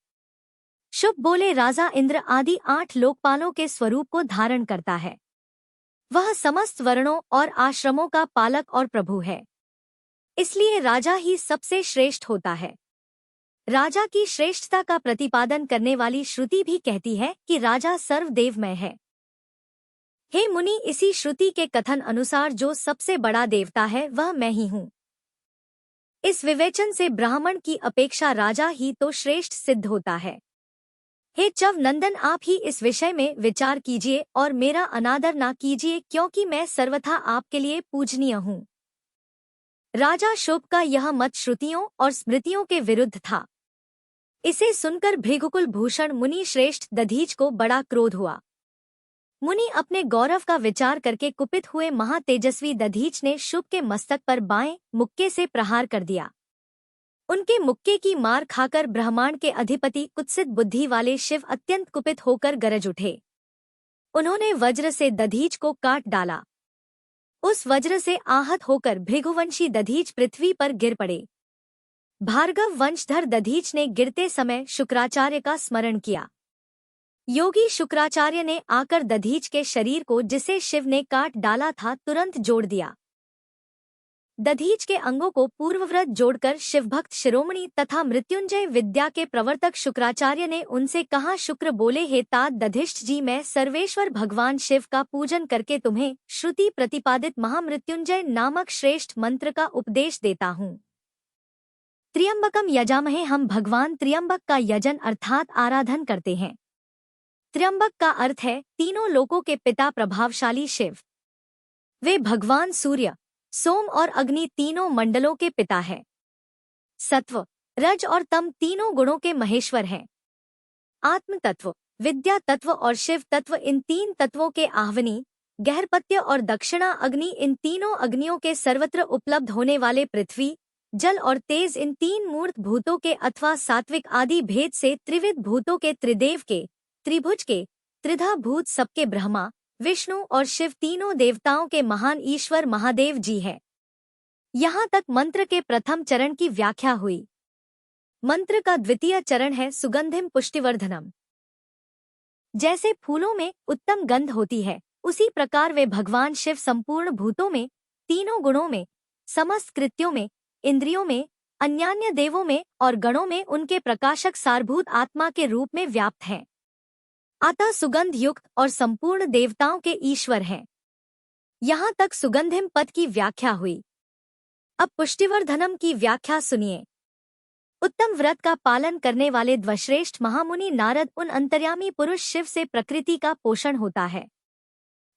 शुभ बोले, राजा इंद्र आदि 8 लोकपालों के स्वरूप को धारण करता है। वह समस्त वर्णों और आश्रमों का पालक और प्रभु है, इसलिए राजा ही सबसे श्रेष्ठ होता है। राजा की श्रेष्ठता का प्रतिपादन करने वाली श्रुति भी कहती है कि राजा सर्वदेवमय है। हे मुनि, इसी श्रुति के कथन अनुसार जो सबसे बड़ा देवता है वह मैं ही हूँ। इस विवेचन से ब्राह्मण की अपेक्षा राजा ही तो श्रेष्ठ सिद्ध होता है। हे चव नंदन, आप ही इस विषय में विचार कीजिए और मेरा अनादर ना कीजिए, क्योंकि मैं सर्वथा आपके लिए पूजनीय हूँ। राजा शुभ का यह मत श्रुतियों और स्मृतियों के विरुद्ध था। इसे सुनकर भृगुकुल भूषण मुनि श्रेष्ठ दधीच को बड़ा क्रोध हुआ। मुनि अपने गौरव का विचार करके कुपित हुए महातेजस्वी दधीच ने शुभ के मस्तक पर बाएं मुक्के से प्रहार कर दिया। उनके मुक्के की मार खाकर ब्रह्मांड के अधिपति कुत्सित बुद्धि वाले शिव अत्यंत कुपित होकर गरज उठे। उन्होंने वज्र से दधीच को काट डाला। उस वज्र से आहत होकर भृगुवंशी दधीच पृथ्वी पर गिर पड़े। भार्गव वंशधर दधीच ने गिरते समय शुक्राचार्य का स्मरण किया। योगी शुक्राचार्य ने आकर दधीच के शरीर को, जिसे शिव ने काट डाला था, तुरंत जोड़ दिया। दधीच के अंगों को पूर्ववत जोड़कर शिवभक्त शिरोमणि तथा मृत्युंजय विद्या के प्रवर्तक शुक्राचार्य ने उनसे कहा, शुक्र बोले, हे तात दधिष्ठ जी, मैं सर्वेश्वर भगवान शिव का पूजन करके तुम्हें श्रुति प्रतिपादित महामृत्युंजय नामक श्रेष्ठ मंत्र का उपदेश देता हूँ। त्र्यंबकम यजामहे, हम भगवान त्र्यंबक का यजन अर्थात आराधन करते हैं। त्र्यंबक का अर्थ है तीनों लोकों के पिता प्रभावशाली शिव। वे भगवान सूर्य, सोम और अग्नि तीनों मंडलों के पिता हैं। सत्व, रज और तम तीनों गुणों के महेश्वर हैं। आत्म तत्व, विद्या तत्व और शिव तत्व, इन 3 तत्वों के आह्वनी, गहरपत्य और दक्षिणा अग्नि, इन तीनों अग्नियों के सर्वत्र उपलब्ध होने वाले पृथ्वी, जल और तेज, इन 3 मूर्त भूतों के अथवा सात्विक आदि भेद से त्रिविध भूतों के, त्रिदेव के, त्रिभुज के, त्रिधा भूत सबके ब्रह्मा, विष्णु और शिव तीनों देवताओं के महान ईश्वर महादेव जी है। यहाँ तक मंत्र के प्रथम चरण की व्याख्या हुई। मंत्र का द्वितीय चरण है सुगंधिम पुष्टिवर्धनम। जैसे फूलों में उत्तम गंध होती है, उसी प्रकार वे भगवान शिव संपूर्ण भूतों में, तीनों गुणों में, समस्त कृत्यों में, इंद्रियों में, अन्यान्य देवों में और गणों में उनके प्रकाशक सारभूत आत्मा के रूप में व्याप्त हैं। अतः सुगंध युक्त और संपूर्ण देवताओं के ईश्वर हैं। यहाँ तक सुगंधिम पद की व्याख्या हुई। अब पुष्टिवर्धनम की व्याख्या सुनिए। उत्तम व्रत का पालन करने वाले द्वश्रेष्ठ महामुनि नारद, उन अंतर्यामी पुरुष शिव से प्रकृति का पोषण होता है।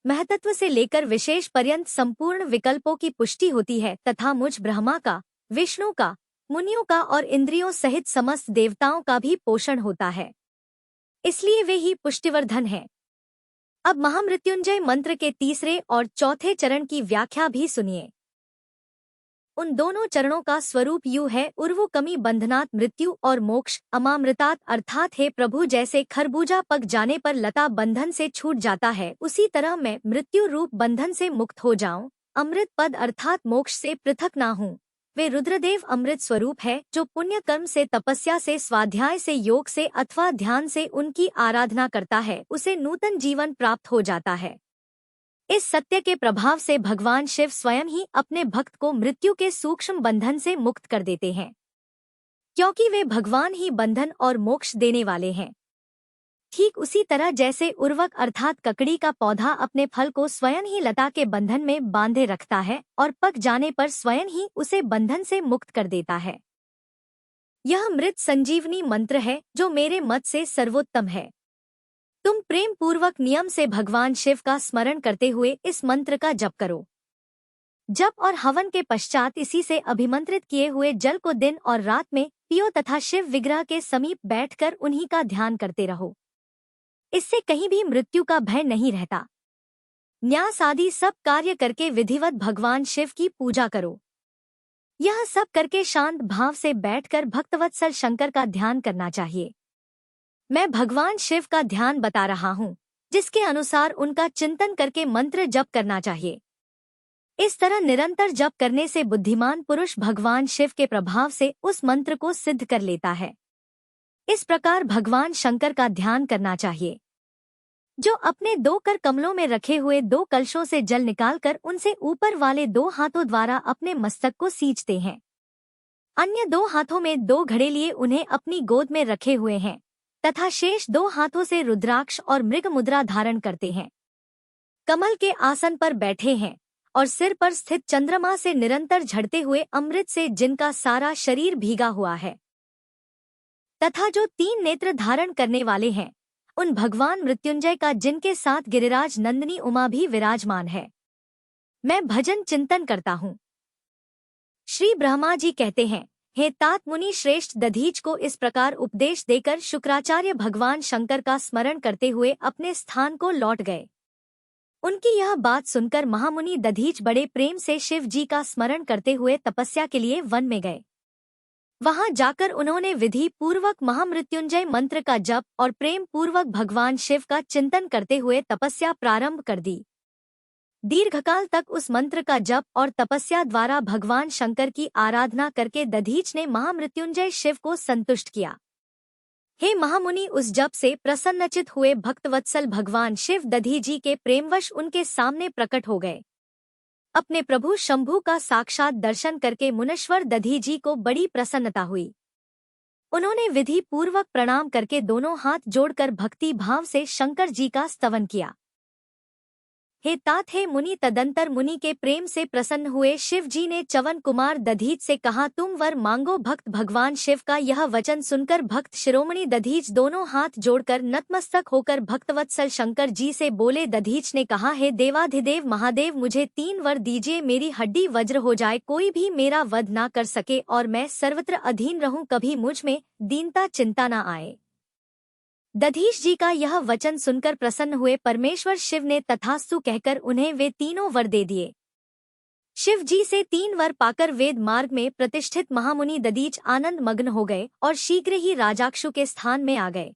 महतत्व से लेकर विशेष पर्यंत संपूर्ण विकल्पों की पुष्टि होती है तथा मुझ ब्रह्मा का, विष्णु का, मुनियों का और इंद्रियों सहित समस्त देवताओं का भी पोषण होता है। इसलिए वे ही पुष्टिवर्धन हैं। अब महामृत्युंजय मंत्र के तीसरे और चौथे चरण की व्याख्या भी सुनिए। उन दोनों चरणों का स्वरूप यू है, उर्वु कमी बंधनात् मृत्यु और मोक्ष अमामृतात्, अर्थात हे प्रभु जैसे खरबूजा पक जाने पर लता बंधन से छूट जाता है, उसी तरह मैं मृत्यु रूप बंधन से मुक्त हो जाऊं, अमृत पद अर्थात मोक्ष से पृथक ना हूँ। वे रुद्रदेव अमृत स्वरूप है, जो पुण्य कर्म से, तपस्या से, स्वाध्याय से, योग से अथवा ध्यान से उनकी आराधना करता है, उसे नूतन जीवन प्राप्त हो जाता है। इस सत्य के प्रभाव से भगवान शिव स्वयं ही अपने भक्त को मृत्यु के सूक्ष्म बंधन से मुक्त कर देते हैं, क्योंकि वे भगवान ही बंधन और मोक्ष देने वाले हैं। ठीक उसी तरह जैसे उर्वक अर्थात ककड़ी का पौधा अपने फल को स्वयं ही लता के बंधन में बांधे रखता है और पक जाने पर स्वयं ही उसे बंधन से मुक्त कर देता है। यह मृत संजीवनी मंत्र है, जो मेरे मत से सर्वोत्तम है। तुम प्रेम पूर्वक नियम से भगवान शिव का स्मरण करते हुए इस मंत्र का जप करो। जप और हवन के पश्चात इसी से अभिमंत्रित किए हुए जल को दिन और रात में पियो तथा शिव विग्रह के समीप बैठकर उन्हीं का ध्यान करते रहो। इससे कहीं भी मृत्यु का भय नहीं रहता। न्यास आदि सब कार्य करके विधिवत भगवान शिव की पूजा करो। यह सब करके शांत भाव से बैठकर भक्तवत्सल शंकर का ध्यान करना चाहिए। मैं भगवान शिव का ध्यान बता रहा हूँ, जिसके अनुसार उनका चिंतन करके मंत्र जप करना चाहिए। इस तरह निरंतर जप करने से बुद्धिमान पुरुष भगवान शिव के प्रभाव से उस मंत्र को सिद्ध कर लेता है। इस प्रकार भगवान शंकर का ध्यान करना चाहिए, जो अपने दो कर कमलों में रखे हुए दो कलशों से जल निकालकर उनसे ऊपर वाले दो हाथों द्वारा अपने मस्तक को सींचते हैं। अन्य दो हाथों में दो घड़े लिए उन्हें अपनी गोद में रखे हुए हैं तथा शेष दो हाथों से रुद्राक्ष और मृग मुद्रा धारण करते हैं। कमल के आसन पर बैठे हैं और सिर पर स्थित चंद्रमा से निरंतर झड़ते हुए अमृत से जिनका सारा शरीर भीगा हुआ है तथा जो 3 नेत्र धारण करने वाले हैं, उन भगवान मृत्युंजय का जिनके साथ गिरिराज नंदिनी उमा भी विराजमान है, मैं भजन चिंतन करता हूँ। श्री ब्रह्मा जी कहते हैं, हे तात मुनि श्रेष्ठ, दधीच को इस प्रकार उपदेश देकर शुक्राचार्य भगवान शंकर का स्मरण करते हुए अपने स्थान को लौट गए। उनकी यह बात सुनकर महामुनि दधीच बड़े प्रेम से शिव जी का स्मरण करते हुए तपस्या के लिए वन में गए। वहां जाकर उन्होंने विधि पूर्वक महामृत्युंजय मंत्र का जप और प्रेम पूर्वक भगवान शिव का चिंतन करते हुए तपस्या प्रारंभ कर दी। दीर्घकाल तक उस मंत्र का जप और तपस्या द्वारा भगवान शंकर की आराधना करके दधीच ने महामृत्युंजय शिव को संतुष्ट किया। हे महामुनि, उस जप से प्रसन्नचित हुए भक्तवत्सल भगवान शिव दधी जी के प्रेमवश उनके सामने प्रकट हो गए। अपने प्रभु शंभु का साक्षात दर्शन करके मुनीश्वर दधी जी को बड़ी प्रसन्नता हुई। उन्होंने विधि पूर्वक प्रणाम करके दोनों हाथ जोड़कर भक्ति भाव से शंकर जी का स्तवन किया। हे तात, हे मुनि, तदंतर मुनि के प्रेम से प्रसन्न हुए शिव जी ने चवन कुमार दधीच से कहा, तुम वर मांगो। भक्त भगवान शिव का यह वचन सुनकर भक्त शिरोमणि दधीच दोनों हाथ जोड़कर नतमस्तक होकर भक्तवत्सल शंकर जी से बोले। दधीच ने कहा, हे देवाधिदेव महादेव, मुझे 3 वर दीजिए। मेरी हड्डी वज्र हो जाए, कोई भी मेरा वध ना कर सके और मैं सर्वत्र अधीन रहूं, कभी मुझ में दीनता चिंता न आए। दधीच जी का यह वचन सुनकर प्रसन्न हुए परमेश्वर शिव ने तथास्तु कहकर उन्हें वे तीनों वर दे दिए। शिव जी से 3 वर पाकर वेद मार्ग में प्रतिष्ठित महामुनि दधीच आनंद मग्न हो गए और शीघ्र ही राजाक्षु के स्थान में आ गए।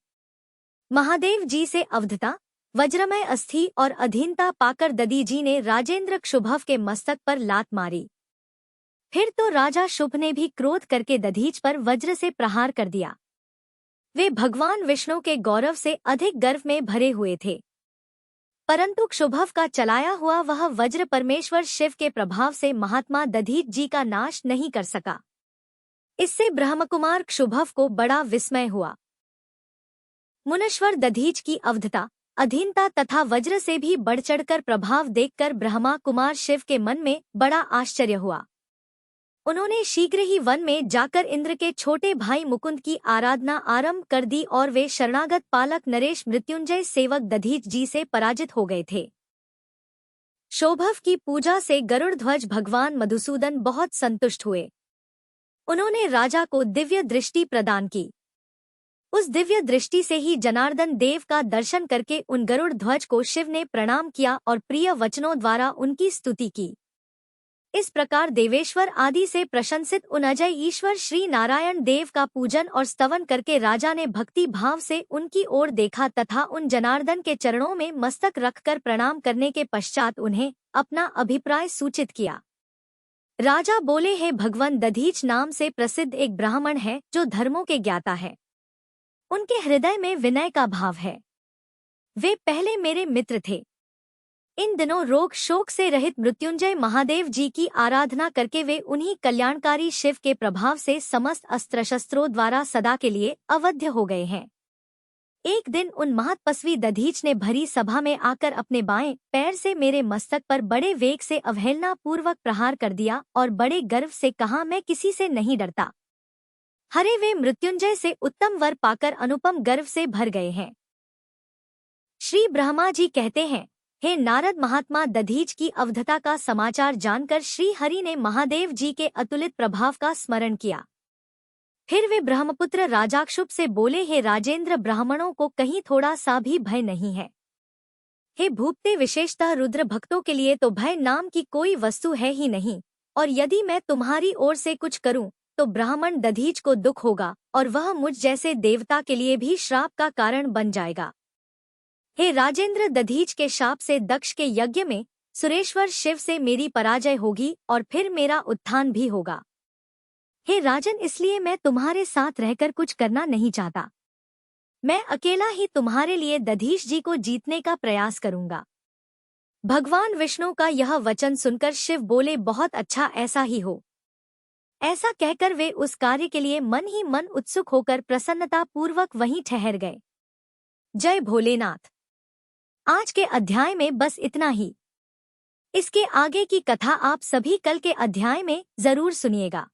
महादेव जी से अवधता, वज्रमय अस्थि और अधीनता पाकर दधी जी ने राजेंद्र क्षुभव के मस्तक पर लात मारी। फिर तो राजा शुभ ने भी क्रोध करके दधीच पर वज्र से प्रहार कर दिया। वे भगवान विष्णु के गौरव से अधिक गर्व में भरे हुए थे, परंतु क्षुभव का चलाया हुआ वह वज्र परमेश्वर शिव के प्रभाव से महात्मा दधीच जी का नाश नहीं कर सका। इससे ब्रह्मकुमार क्षुभव को बड़ा विस्मय हुआ। मुनीश्वर दधीच की अवधता, अधीनता तथा वज्र से भी बढ़ चढ़कर प्रभाव देखकर ब्रह्मा कुमार शिव के मन में बड़ा आश्चर्य हुआ। उन्होंने शीघ्र ही वन में जाकर इंद्र के छोटे भाई मुकुंद की आराधना आरंभ कर दी और वे शरणागत पालक नरेश मृत्युंजय सेवक दधीच जी से पराजित हो गए थे। शोभव की पूजा से गरुड़ ध्वज भगवान मधुसूदन बहुत संतुष्ट हुए। उन्होंने राजा को दिव्य दृष्टि प्रदान की। उस दिव्य दृष्टि से ही जनार्दन देव का दर्शन करके उन गरुड़ ध्वज को शिव ने प्रणाम किया और प्रिय वचनों द्वारा उनकी स्तुति की। इस प्रकार देवेश्वर आदि से प्रशंसित उन अजय ईश्वर श्री नारायण देव का पूजन और स्तवन करके राजा ने भक्ति भाव से उनकी ओर देखा तथा उन जनार्दन के चरणों में मस्तक रखकर प्रणाम करने के पश्चात उन्हें अपना अभिप्राय सूचित किया। राजा बोले, हे भगवान, दधीच नाम से प्रसिद्ध एक ब्राह्मण है जो धर्मों के ज्ञाता है। उनके हृदय में विनय का भाव है। वे पहले मेरे मित्र थे। इन दिनों रोग शोक से रहित मृत्युंजय महादेव जी की आराधना करके वे उन्हीं कल्याणकारी शिव के प्रभाव से समस्त अस्त्र शस्त्रों द्वारा सदा के लिए अवध्य हो गए हैं। एक दिन उन महत्पस्वी दधीच ने भरी सभा में आकर अपने बाएं पैर से मेरे मस्तक पर बड़े वेग से अवहेलना पूर्वक प्रहार कर दिया और बड़े गर्व से कहा, मैं किसी से नहीं डरता। हरे वे मृत्युंजय से उत्तम वर पाकर अनुपम गर्व से भर गए हैं। श्री ब्रह्मा जी कहते हैं, हे नारद महात्मा, दधीच की अवधता का समाचार जानकर श्री हरि ने महादेव जी के अतुलित प्रभाव का स्मरण किया। फिर वे ब्रह्मपुत्र राजाक्षुप से बोले, हे राजेंद्र, ब्राह्मणों को कहीं थोड़ा सा भी भय नहीं है। हे भूपते, विशेषतः रुद्र भक्तों के लिए तो भय नाम की कोई वस्तु है ही नहीं, और यदि मैं तुम्हारी ओर से कुछ करूं तो ब्राह्मण दधीच को दुख होगा और वह मुझ जैसे देवता के लिए भी श्राप का कारण बन जाएगा। हे राजेंद्र, दधीच के शाप से दक्ष के यज्ञ में सुरेश्वर शिव से मेरी पराजय होगी और फिर मेरा उत्थान भी होगा। हे राजन, इसलिए मैं तुम्हारे साथ रहकर कुछ करना नहीं चाहता। मैं अकेला ही तुम्हारे लिए दधीच जी को जीतने का प्रयास करूंगा। भगवान विष्णु का यह वचन सुनकर शिव बोले, बहुत अच्छा, ऐसा ही हो। ऐसा कहकर वे उस कार्य के लिए मन ही मन उत्सुक होकर प्रसन्नता पूर्वक वहीं ठहर गए। जय भोलेनाथ। आज के अध्याय में बस इतना ही। इसके आगे की कथा आप सभी कल के अध्याय में जरूर सुनिएगा।